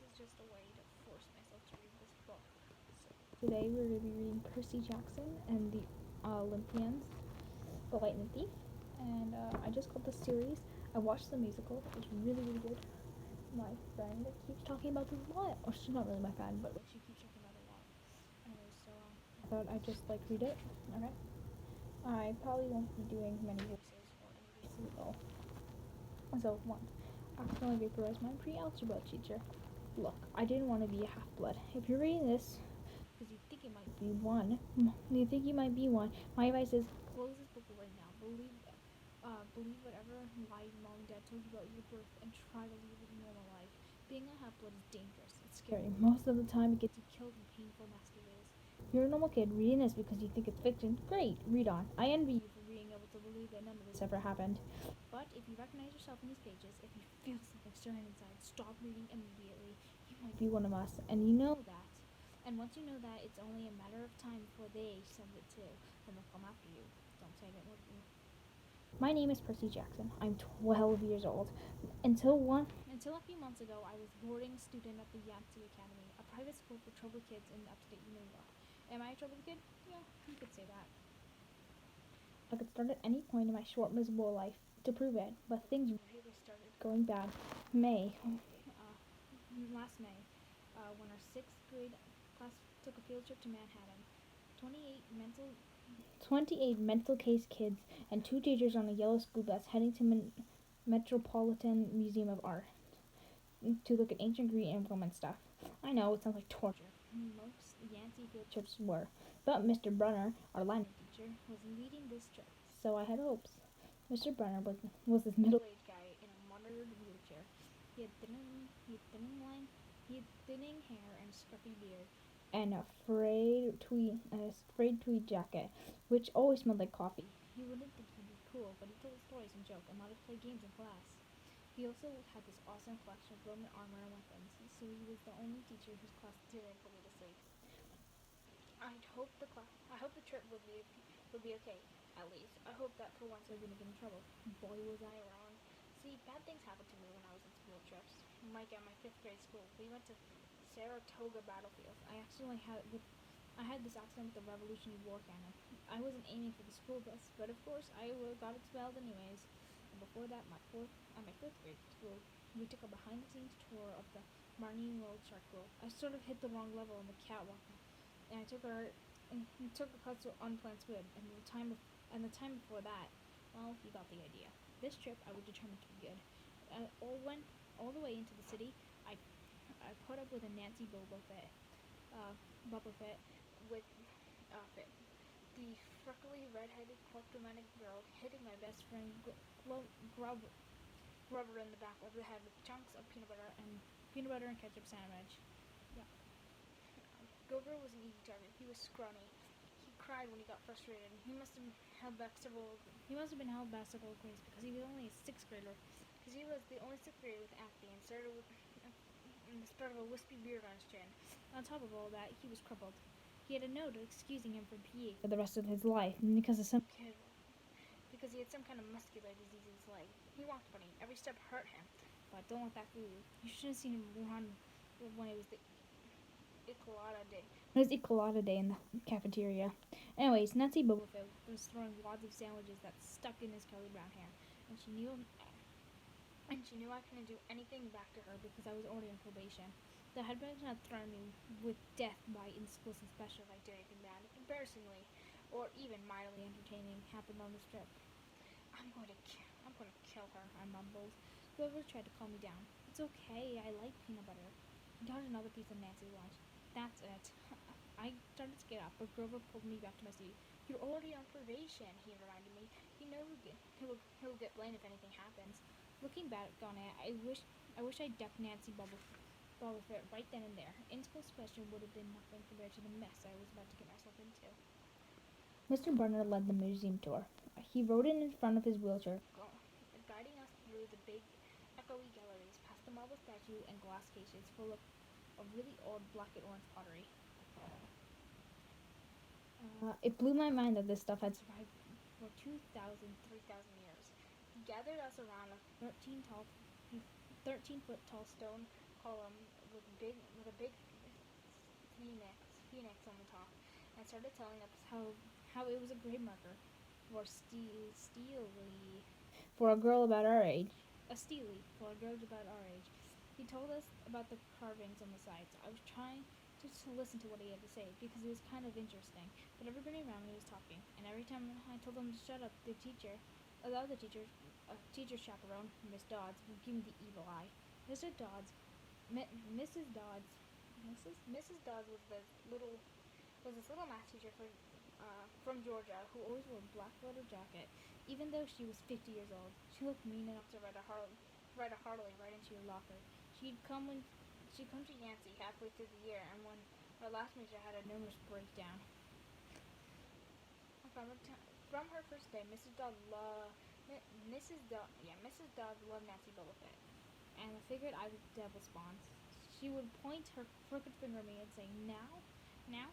is just a way to force myself to read this book. So today we're going to be reading Percy Jackson and the Olympians, The Lightning Thief. And I just called the series. I watched the musical. It was really, really good. My friend keeps talking about this a lot. Or she's not really my fan, but she keeps talking about it a lot. Anyway, so I thought I'd just read it. Okay. I probably won't be doing many voices or any voices at all. So, 1. Accidentally vaporized my pre-algebra teacher. Look, I didn't want to be a half-blood. If you're reading this because you think it might be one, my advice is close this book right now. Believe whatever lie your mom and dad told you about your birth and try to live a normal life. Being a half-blood is dangerous. It's scary. Most of the time, it gets you killed in painful, nasty ways. If you're a normal kid reading this because you think it's fiction, great, read on. I envy you for being able to believe that none of this ever happened. But if you recognize yourself in these pages, if you feel something stirring inside, stop reading immediately. You might be one of us, and you know that. And once you know that, it's only a matter of time before they send it too, and they'll come after you. Don't say it won't be. My name is Percy Jackson. I'm 12 years old. Until a few months ago, I was a boarding student at the Yancey Academy, a private school for troubled kids in upstate New York. Am I a troubled kid? Yeah, you could say that. I could start at any point in my short, miserable life to prove it, but things really started going bad. Last May, when our sixth grade class took a field trip to Manhattan. 28 mental case kids and 2 teachers on a yellow school bus heading to Metropolitan Museum of Art to look at ancient Greek and Roman stuff. I know, it sounds like torture. Most Yancey field trips were, but Mr. Brunner, our Latin teacher, was leading this trip, so I had hopes. Mr. Brunner was this middle-aged guy in a modern wheelchair. He had thinning hair and a scruffy beard, and a frayed tweed jacket, which always smelled like coffee. You wouldn't think he'd be cool, but he told stories and joked and wanted to play games in class. He also had this awesome collection of Roman armor and weapons, so he was the only teacher whose class didn't put me to sleep. I hope the trip would be okay. At least I hope that for once I wouldn't get in trouble. Boy, was I wrong. See, bad things happened to me when I was in school trips. Like at my 5th grade school, we went to Saratoga battlefield. I had this accident with the Revolutionary War cannon. I wasn't aiming for the school bus, but of course I got expelled anyways. And before that, at my 5th grade school, we took a behind-the-scenes tour of the Marine World Shark Pool. I sort of hit the wrong level on the catwalk, and I took the class to unplanned swim. And the time before that, well, you got the idea. This trip, I was determined to be good. All the way into the city, I put up with a Nancy Boba Fett with fit. The freckly, red-headed, kleptomanic girl hitting my best friend Grubber in the back of the head with chunks of peanut butter and ketchup sandwich. Yeah. Grover was an easy target. He was scrawny. He cried when he got frustrated. He must have been held back several grades because he was only a 6th grader. Because he was the only 6th grader with acne and started a wispy beard on his chin. On top of all that, he was crippled. He had a note excusing him from PE for the rest of his life because he had some kind of muscular disease in his leg. He walked funny. Every step hurt him. But don't let that fool you. You should have seen him run when it was the Icolata Day. It was Icolata Day in the cafeteria. Anyways, Nancy Boba Fett was throwing wads of sandwiches that stuck in his curly brown hair, and she knew I couldn't do anything back to her because I was already on probation. The headmaster had threatened me with death by in-school suspension if I did anything bad, embarrassingly, or even mildly entertaining happened on this trip. I'm going to kill her, I mumbled. Grover tried to calm me down. It's okay, I like peanut butter. He got another piece of Nancy's lunch. That's it. I started to get up, but Grover pulled me back to my seat. You're already on probation, he reminded me. You know he'll get blamed if anything happens. Looking back on it, I wish I'd ducked Nancy Boba Fett right then and there. In-school suspension would have been nothing compared to the mess I was about to get myself into. Mr. Brunner led the museum tour. He rode in front of his wheelchair, guiding us through the big, echoey galleries, past the marble statue and glass cases full of really old black and orange pottery. It blew my mind that this stuff had survived for 2,000, 3,000 years. He gathered us around a 13-foot tall stone column with a big phoenix on the top, and started telling us how it was a grave marker for Steely for a girl about our age. A Steely for a girl about our age. He told us about the carvings on the sides. I was trying to listen to what he had to say because it was kind of interesting, but everybody around me was talking, and every time I told them to shut up, the teacher, teacher chaperone, Miss Dodds, would give me the evil eye. Mr. Dodds, Mrs. Dodds, Mrs. Dodds was this little math teacher from Georgia who always wore a black leather jacket, even though she was 50 years old. She looked mean enough to write a heartily right into your locker. She'd come to Yancey halfway through the year, and when our last major had a nervous breakdown. From her first day, Mrs. Dodd loved Nancy Bullifit, and I figured I was devil spawn. She would point her crooked finger at me and say, now,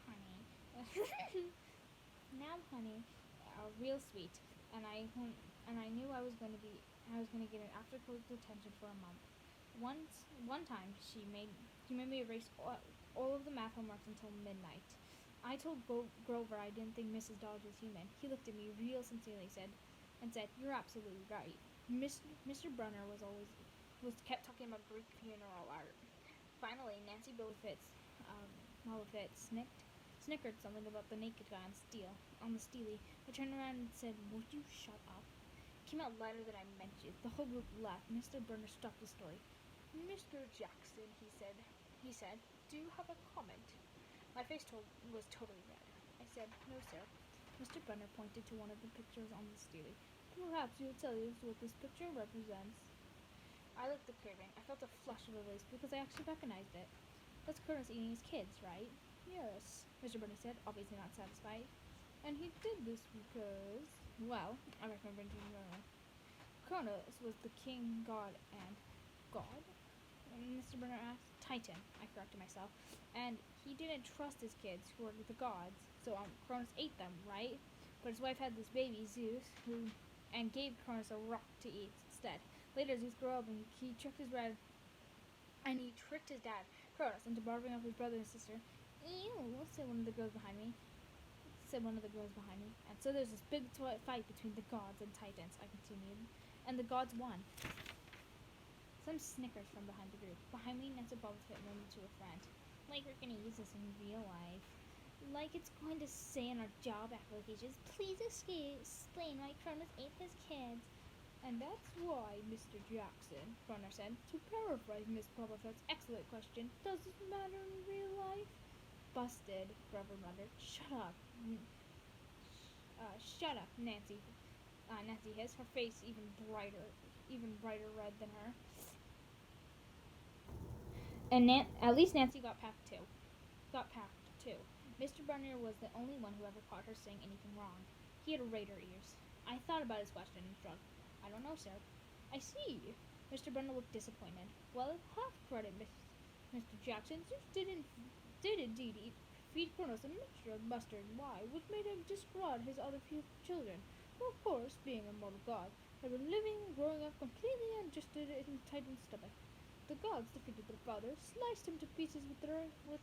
honey, now, honey, real sweet." And I knew I was going to get an after-school detention for a month. One time, she made me erase all of the math homeworks until midnight. I told Grover I didn't think Mrs. Dodge was human. He looked at me real sincerely and said, "You're absolutely right." Mr. Brunner kept talking about Greek funeral art. Finally, Nancy Bullifit snickered something about the naked guy on the Steely. I turned around and said, "Would you shut up?" It came out louder than I meant it. The whole group laughed. Mr. Brunner stopped the story. "Mr. Jackson," he said, "do you have a comment?" My face was totally red. I said, "No, sir." Mr. Brunner pointed to one of the pictures on the Steely. "Perhaps you'll tell us what this picture represents." I looked at Craving. I felt a flush of release because I actually recognized it. "That's Cronus eating his kids, right?" "Yes," Mr. Brunner said, obviously not satisfied. "And he did this because..." "Well," I remembered Cronus was the king, god, and... "God?" Mr. Brunner asked. "Titan," I corrected myself. "And he didn't trust his kids, who were the gods, so Cronus ate them, right? But his wife had this baby, Zeus, and gave Cronus a rock to eat instead. Later, Zeus grew up and he tricked his dad, Cronus, into bartering up his brother and sister." "Ew," said one of the girls behind me. "And so there's this big fight between the gods and Titans," I continued. "And the gods won." Some snickers from behind the group. Behind me, Nancy Bullifit murmured to a friend, "Like we're going to use this in real life. Like it's going to say in our job applications, 'Please explain why Cronus ate his kids.'" "And that's why, Mr. Jackson," Bronner said, "to paraphrase Miss Bullifit's excellent question, does this matter in real life?" "Busted," Grover muttered. "Shut up." Shut up, Nancy. Nancy hissed, her face even brighter red than her. And at least Nancy got packed too. Mr. Brunner was the only one who ever caught her saying anything wrong. He had raider ears. I thought about his question and shrugged. "I don't know, sir." "I see." Mr. Brunner looked disappointed. "Well, half credit, Mr. Jackson. Zeus did indeed feed Cronus a mixture of mustard and wine, which made him discard his other few children, who, of course, being immortal gods, had been living and growing up completely undigested in Titan's stomach. The gods defeated their father, sliced him to pieces with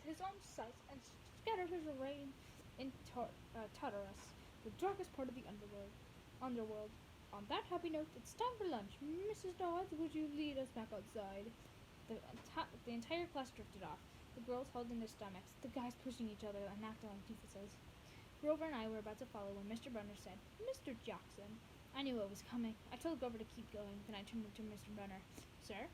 his own scythe, and scattered his reign in Tartarus, the darkest part of the underworld. On that happy note, it's time for lunch. Mrs. Dodds, would you lead us back outside?" The entire class drifted off, the girls holding their stomachs, the guys pushing each other and acting like doofuses. Grover and I were about to follow when Mr. Brunner said, "Mr. Jackson." I knew it was coming. I told Grover to keep going, then I turned to Mr. Brunner. "Sir?"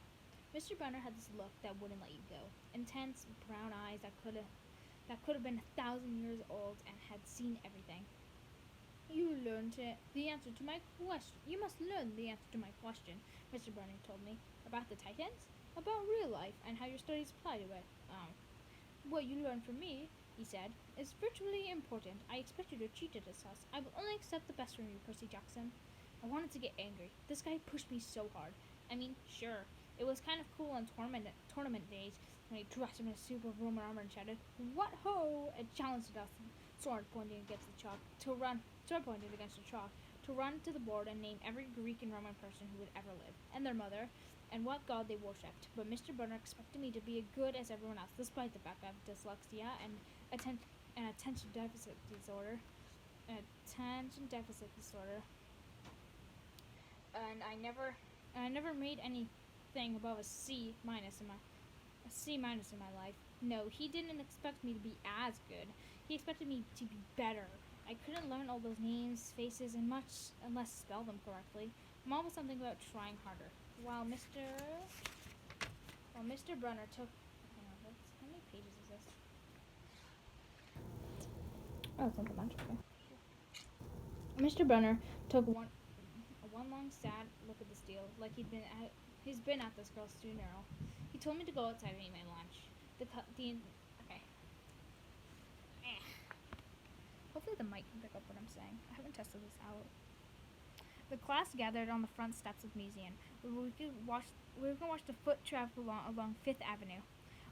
Mr. Brunner had this look that wouldn't let you go. Intense, brown eyes that could have been 1,000 years old and had seen everything. You must learn the answer to my question," Mr. Brunner told me. "About the Titans? About real life, and how your studies apply to it. What you learn from me," he said, "is virtually important. I expect you to cheat at this test. I will only accept the best from you, Percy Jackson." I wanted to get angry. This guy pushed me so hard. I mean, sure, it was kind of cool on tournament days when he dressed in a suit of Roman armor and shouted, "What ho!" and challenged us, sword pointing against the chalk, to run to the board and name every Greek and Roman person who would ever live, and their mother, and what god they worshipped. But Mr. Brunner expected me to be as good as everyone else, despite the fact I have dyslexia and attention deficit disorder. Attention deficit disorder. And I never made anything above a C minus in my life. No, he didn't expect me to be as good. He expected me to be better. I couldn't learn all those names, faces, and much unless spell them correctly. Mom was something about trying harder. While Mr. Brunner took, how many pages is this? Oh, it's not a bunch. Okay. Mr. Brunner took one long sad look at the steel, like he's been at this girl's funeral. He told me to go outside and eat my lunch. Okay. Hopefully the mic can pick up what I'm saying. I haven't tested this out. The class gathered on the front steps of the museum. We were going to watch the foot traffic along Fifth Avenue.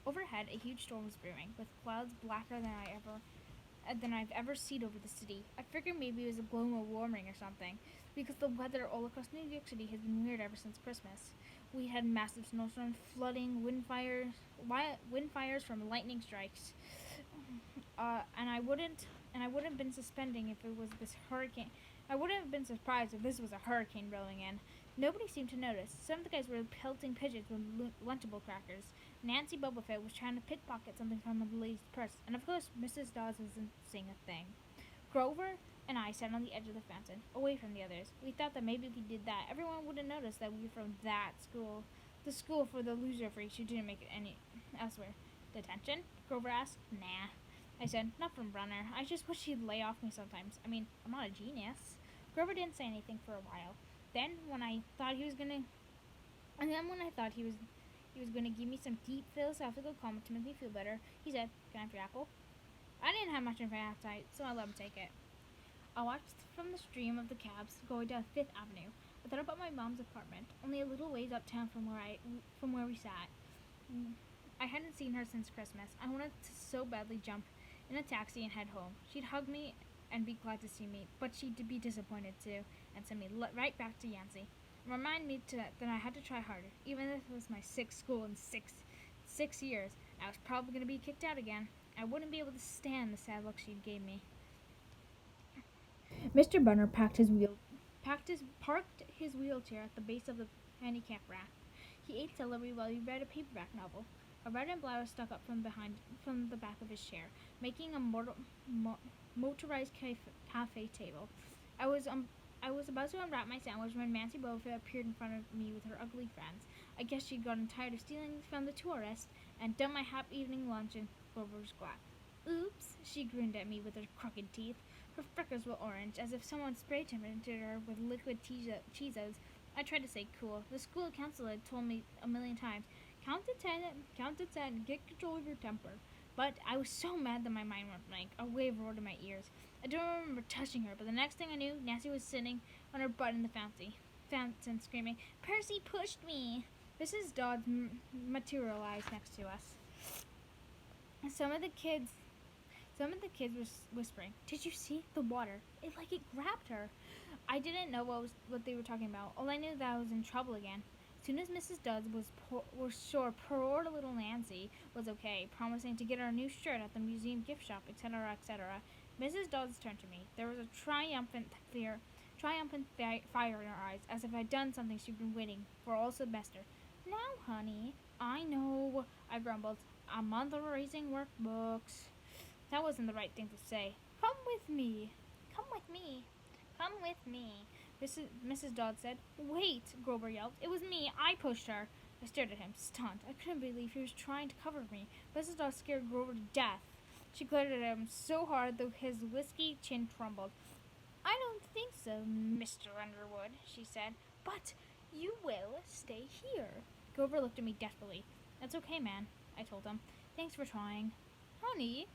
Overhead, a huge storm was brewing, with clouds blacker than I've ever seen over the city. I figured maybe it was a global warming or something, because the weather all across New York City has been weird ever since Christmas. We had massive snowstorms, flooding, wind fires from lightning strikes, and I wouldn't have been suspending if it was this hurricane. I wouldn't have been surprised if this was a hurricane rolling in. Nobody seemed to notice. Some of the guys were pelting pigeons with Lunchable crackers. Nancy Bobofet was trying to pickpocket something from a lady's purse, and of course Mrs. Dawes wasn't saying a thing. Grover and I sat on the edge of the fountain, away from the others. We thought that maybe if we did that, everyone wouldn't notice that we were from that school. The school for the loser freaks who didn't make it any elsewhere. Detention? Grover asked. Nah. I said, not from Brunner. I just wish he'd lay off me sometimes. I mean, I'm not a genius. Grover didn't say anything for a while. Then, when I thought he was gonna give me some deep philosophical comment to make me feel better, he said, "Can I have your apple?" I didn't have much of an appetite, so I let him take it. I watched from the stream of the cabs going down Fifth Avenue. I thought about my mom's apartment, only a little ways uptown from where we sat. I hadn't seen her since Christmas. I wanted to so badly jump in a taxi and head home. She'd hug me and be glad to see me, but she'd be disappointed too and send me right back to Yancey. Remind me that I had to try harder, even if it was my sixth school in six years. I was probably going to be kicked out again. I wouldn't be able to stand the sad look she gave me. Mr. Brunner parked his wheelchair at the base of the handicap rack. He ate celery while he read a paperback novel. A red and blouse stuck up from the back of his chair, making a motorized cafe table. I was about to unwrap my sandwich when Nancy Bobofet appeared in front of me with her ugly friends. I guess she'd gotten tired of stealing from the tourists and dumped my happy evening lunch in Grover's lap. Oops, she grinned at me with her crooked teeth. Her freckles were orange, as if someone spray tinted her with liquid Cheezos. I tried to stay cool. The school counselor had told me a million times, count to 10, get control of your temper. But I was so mad that my mind went blank. A wave roared in my ears. I don't remember touching her, but the next thing I knew, Nancy was sitting on her butt in the fountain screaming, "Percy pushed me!" Mrs. Dodds materialized next to us. Some of the kids were whispering, "Did you see the water? It grabbed her." I didn't know what they were talking about. All I knew that I was in trouble again. As soon as Mrs. Dodds was sure poor little Nancy was okay, promising to get her a new shirt at the museum gift shop, etc., etc., Mrs. Dodds turned to me. There was a triumphant fire in her eyes, as if I'd done something she'd been waiting for all semester. "Now, honey." "I know," I grumbled. "A month of erasing workbooks." That wasn't the right thing to say. "Come with me." "Come with me." "Come with me." Mrs. Dodds said. "Wait," Grover yelped. "It was me. I pushed her." I stared at him, stunned. I couldn't believe he was trying to cover me. Mrs. Dodds scared Grover to death. She glared at him so hard that his whiskey chin trembled. "I don't think so, Mr. Underwood," she said. "But you will stay here." Grover looked at me desperately. "That's okay, man," I told him. "Thanks for trying." "Honey,"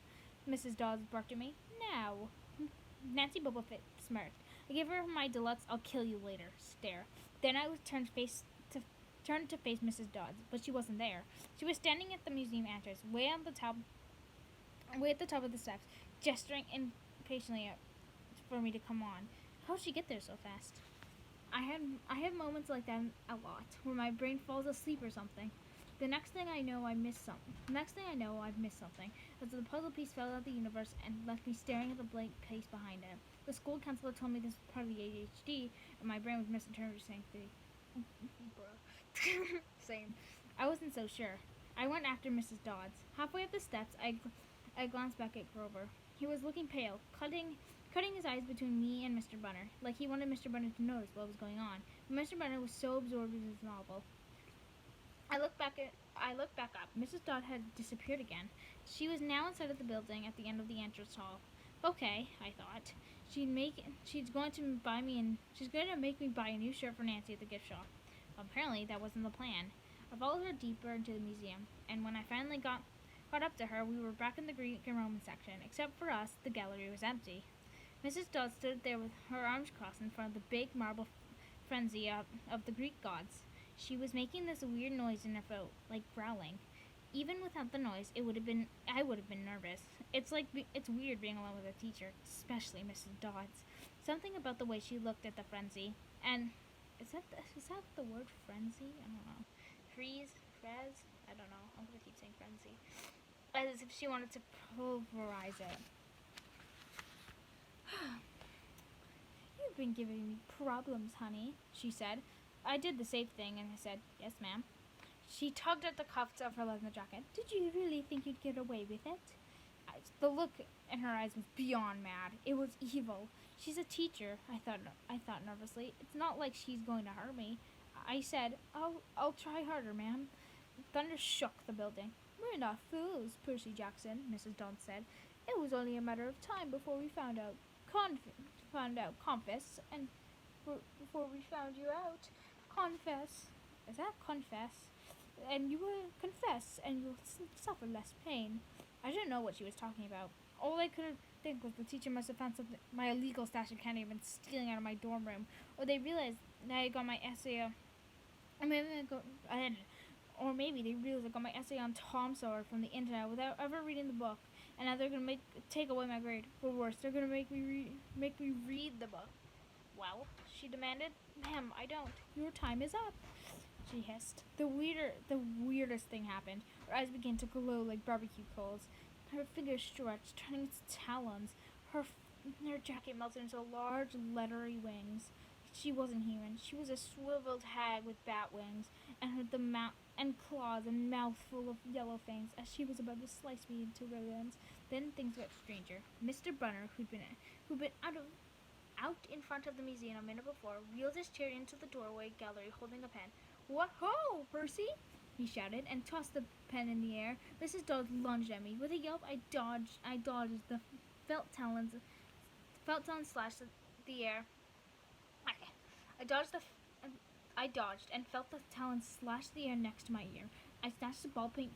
Mrs. Dodds barked at me. "Now." Nancy Bobofet smirked. I gave her my deluxe "I'll kill you later" stare. Then I turned to face Mrs. Dodds, but she wasn't there. She was standing at the museum entrance, way at the top of the steps, gesturing impatiently for me to come on. How'd she get there so fast? I have moments like that a lot, where my brain falls asleep or something. The next thing I know, I've missed something, as the puzzle piece fell out of the universe and left me staring at the blank place behind it. The school counselor told me this was part of the ADHD, and my brain was misinterpreted saying bruh. Same. I wasn't so sure. I went after Mrs. Dodds. Halfway up the steps, I glanced back at Grover. He was looking pale, cutting his eyes between me and Mr. Bunner, like he wanted Mr. Bunner to notice what was going on. But Mr. Bunner was so absorbed in his novel. I looked back up. Mrs. Dodd had disappeared again. She was now inside of the building at the end of the entrance hall. Okay, I thought. She's going to make me buy a new shirt for Nancy at the gift shop. Apparently, that wasn't the plan. I followed her deeper into the museum, and when I finally got up to her, we were back in the Greek and Roman section. Except for us, the gallery was empty. Mrs. Dodd stood there with her arms crossed in front of the big marble frenzy of the Greek gods. She was making this weird noise in her throat, like growling. Even without the noise, I would have been nervous. It's weird being alone with a teacher, especially Mrs. Dodds. Something about the way she looked at the frenzy, and is that the word frenzy? I don't know. Frez? I don't know. I'm gonna keep saying frenzy, as if she wanted to pulverize it. You've been giving me problems, honey, she said. I did the safe thing, and I said, yes, ma'am. She tugged at the cuffs of her leather jacket. Did you really think you'd get away with it? The look in her eyes was beyond mad. It was evil. She's a teacher, I thought nervously. It's not like she's going to hurt me. I said, I'll try harder, ma'am. Thunder shook the building. We're not fools, Percy Jackson, Mrs. Dodd said. It was only a matter of time before we found out. Confess, and before we found you out. Confess. Is that confess? And you will confess, and you'll suffer less pain. I didn't know what she was talking about. All I could think was the teacher must have found something, my illegal stash of candy had been stealing out of my dorm room, or they realized that I got my essay. Or maybe they realized I got my essay on Tom Sawyer from the internet without ever reading the book, and now they're gonna take away my grade. Or worse, they're gonna make me read the book. Well, she demanded. Ma'am, I don't. Your time is up, she hissed. The weirdest thing happened. Her eyes began to glow like barbecue coals. Her fingers stretched, turning to talons. Her jacket melted into large, leathery wings. She wasn't human. She was a swiveled hag with bat wings, and claws and mouth full of yellow fangs as she was about to slice me into ribbons. Then things got stranger. Mr. Bunner, who'd been out in front of the museum a minute before, wheeled his chair into the doorway gallery holding a pen. What ho, Percy! He shouted and tossed the pen in the air. Mrs. Dodd lunged at me. With a yelp, I dodged. The felt talons slashed the air. I dodged and felt the talons slash the air next to my ear. I snatched the ballpoint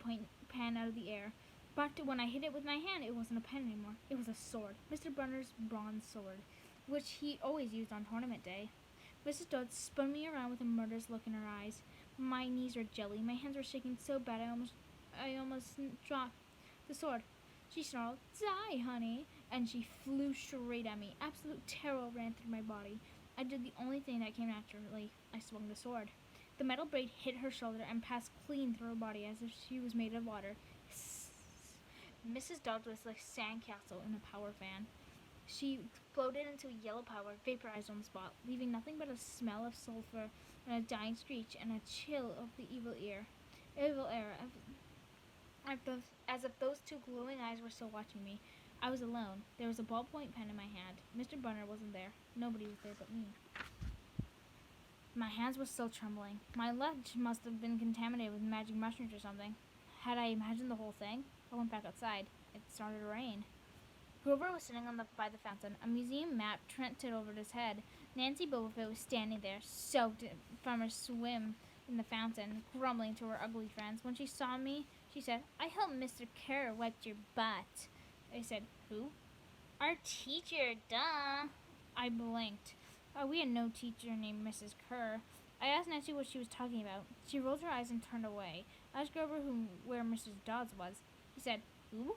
pen out of the air, but when I hit it with my hand, it wasn't a pen anymore. It was a sword, Mr. Bunner's bronze sword, which he always used on tournament day. Mrs. Dodd spun me around with a murderous look in her eyes. My knees were jelly. My hands were shaking so bad I almost dropped the sword. She snarled, "Die, honey!" and she flew straight at me. Absolute terror ran through my body. I did the only thing that came naturally. I swung the sword. The metal blade hit her shoulder and passed clean through her body as if she was made of water. Mrs. Dodd was like sandcastle in a power fan. She exploded into yellow powder, vaporized on the spot, leaving nothing but a smell of sulfur and a dying screech and a chill of the evil air. As if those two glowing eyes were still watching me. I was alone. There was a ballpoint pen in my hand. Mr. Bunner wasn't there. Nobody was there but me. My hands were still trembling. My lunch must have been contaminated with magic mushrooms or something. Had I imagined the whole thing? I went back outside. It started to rain. Grover was sitting by the fountain, a museum map trented over his head. Nancy Bobofit was standing there, soaked from her swim in the fountain, grumbling to her ugly friends. When she saw me, she said, "I hope Mr. Kerr wiped your butt." I said, "Who?" "Our teacher, duh." I blinked. We had no teacher named Mrs. Kerr. I asked Nancy what she was talking about. She rolled her eyes and turned away. I asked Grover where Mrs. Dodds was. He said, "Who?"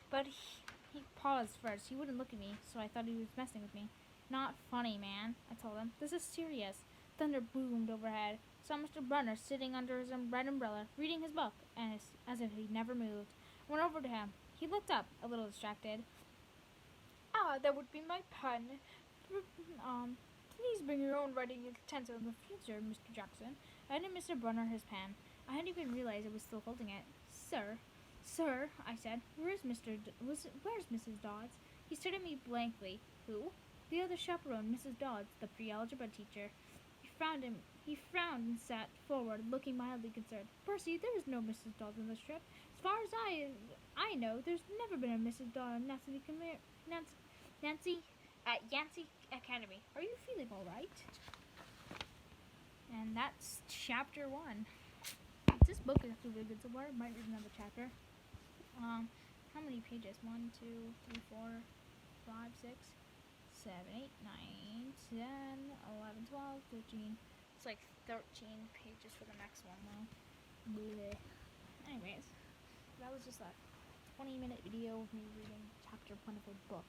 But he paused first. He wouldn't look at me, so I thought he was messing with me. Not funny, man, I told him. This is serious. Thunder boomed overhead. Saw Mr. Brunner sitting under his red umbrella, reading his book, and as if he'd never moved. I went over to him. He looked up, a little distracted. Ah, that would be my pen. Please bring your own writing utensil in the future, Mr. Jackson. I handed Mr. Brunner his pen. I hadn't even realized I was still holding it. Sir, I said, where's Mrs. Dodds? He stared at me blankly. Who? The other chaperone, Mrs. Dodds, the pre-algebra teacher. He frowned and sat forward, looking mildly concerned. Percy, there is no Mrs. Dodds on this trip. As far as I know, there's never been a Mrs. Dodds at Yancey Academy. Are you feeling all right? And that's chapter 1. This book is actually really good so far. I might read another chapter. How many pages? 1, 2, 3, 4, 5, 6, 7, 8, 9, 10, 11, 12, 13. It's like 13 pages for the next one though. Bleh. Anyways, that was just a 20-minute video of me reading chapter 1 of a book.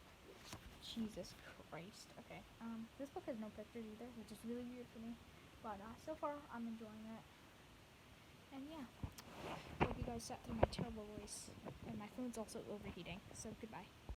Jesus Christ. Okay. This book has no pictures either, which is really weird for me. But so far, I'm enjoying it. And yeah, hope you guys sat through my terrible voice. And my phone's also overheating. So goodbye.